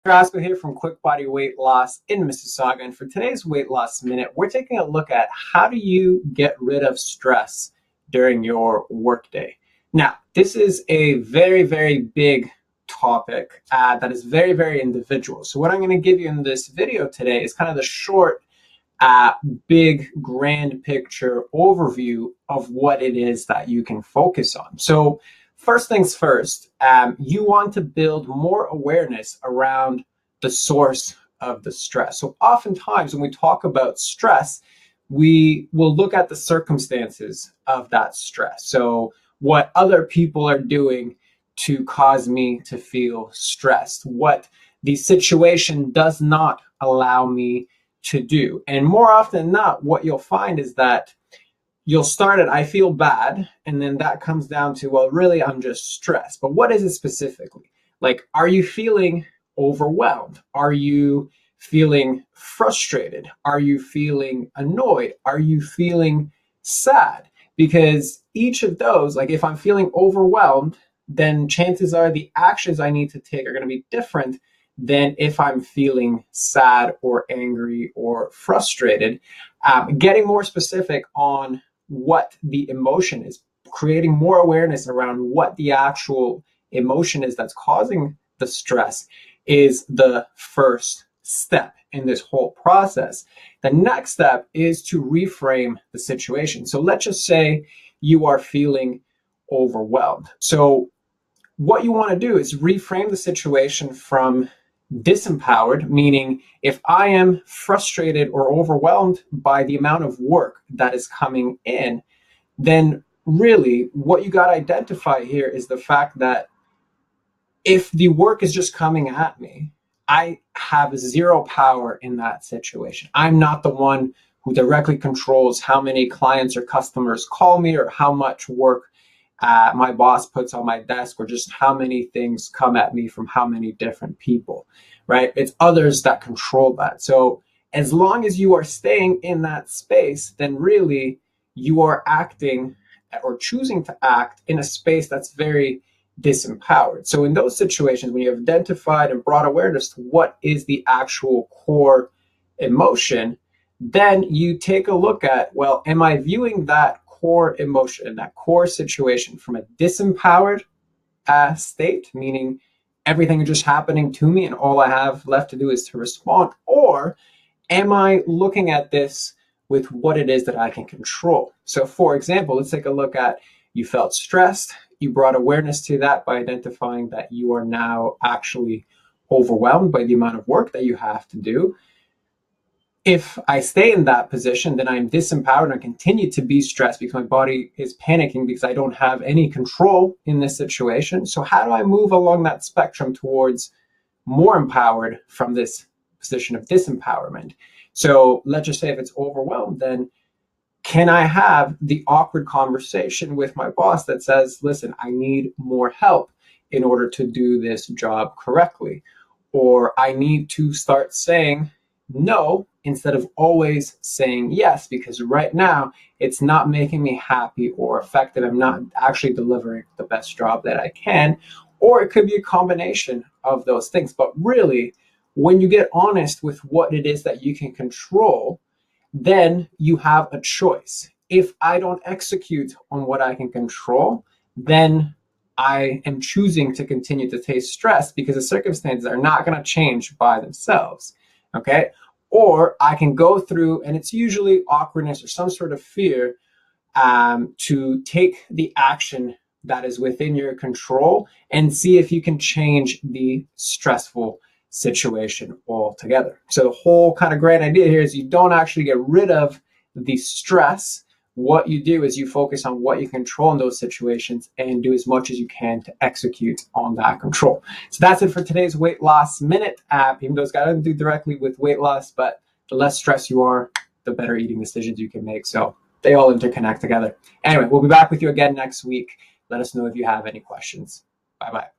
Rasco here from Quick Body Weight Loss in Mississauga, and for today's Weight Loss Minute, we're taking a look at how do you get rid of stress during your workday. Now, this is a very, very big topic that is very, very individual. So what I'm going to give you in this video today is kind of the short, big, grand picture overview of what it is that you can focus on. So first things first, you want to build more awareness around the source of the stress. So oftentimes when we talk about stress, we will look at the circumstances of that stress. So what other people are doing to cause me to feel stressed, what the situation does not allow me to do. And more often than not, what you'll find is that you'll start at, I feel bad, and then that comes down to, well, really, I'm just stressed. But what is it specifically? Like, are you feeling overwhelmed? Are you feeling frustrated? Are you feeling annoyed? Are you feeling sad? Because each of those, like if I'm feeling overwhelmed, then chances are the actions I need to take are going to be different than if I'm feeling sad or angry or frustrated. Getting more specific on what the emotion is, creating more awareness around what the actual emotion is that's causing the stress is the first step in this whole process. The next step is to reframe the situation. So let's just say you are feeling overwhelmed. So what you want to do is reframe the situation from disempowered, meaning if I am frustrated or overwhelmed by the amount of work that is coming in, then really what you got to identify here is the fact that if the work is just coming at me, I have zero power in that situation. I'm not the one who directly controls how many clients or customers call me or how much work my boss puts on my desk or just how many things come at me from how many different people, right? It's others that control that. So as long as you are staying in that space, then really you are acting or choosing to act in a space that's very disempowered. So in those situations, when you have identified and brought awareness to what is the actual core emotion, then you take a look at, well, am I viewing that core emotion and that core situation from a disempowered state, meaning everything is just happening to me and all I have left to do is to respond? Or am I looking at this with what it is that I can control? So for example, let's take a look at, you felt stressed, you brought awareness to that by identifying that you are now actually overwhelmed by the amount of work that you have to do. If I stay in that position, then I'm disempowered and I continue to be stressed because my body is panicking because I don't have any control in this situation. So how do I move along that spectrum towards more empowered from this position of disempowerment? So let's just say if it's overwhelmed, then can I have the awkward conversation with my boss that says, listen, I need more help in order to do this job correctly? Or I need to start saying no instead of always saying yes, because right now it's not making me happy or effective. I'm not actually delivering the best job that I can. Or it could be a combination of those things. But really, when you get honest with what it is that you can control, then you have a choice. If I don't execute on what I can control, then I am choosing to continue to taste stress because the circumstances are not going to change by themselves. Okay. Or I can go through, and it's usually awkwardness or some sort of fear, to take the action that is within your control and see if you can change the stressful situation altogether. So the whole kind of great idea here is you don't actually get rid of the stress. What you do is you focus on what you control in those situations and do as much as you can to execute on that control. So that's it for today's Weight Loss Minute. Even though it's got nothing to do directly with weight loss, but the less stressed you are, the better eating decisions you can make. So they all interconnect together. Anyway, we'll be back with you again next week. Let us know if you have any questions. Bye-bye.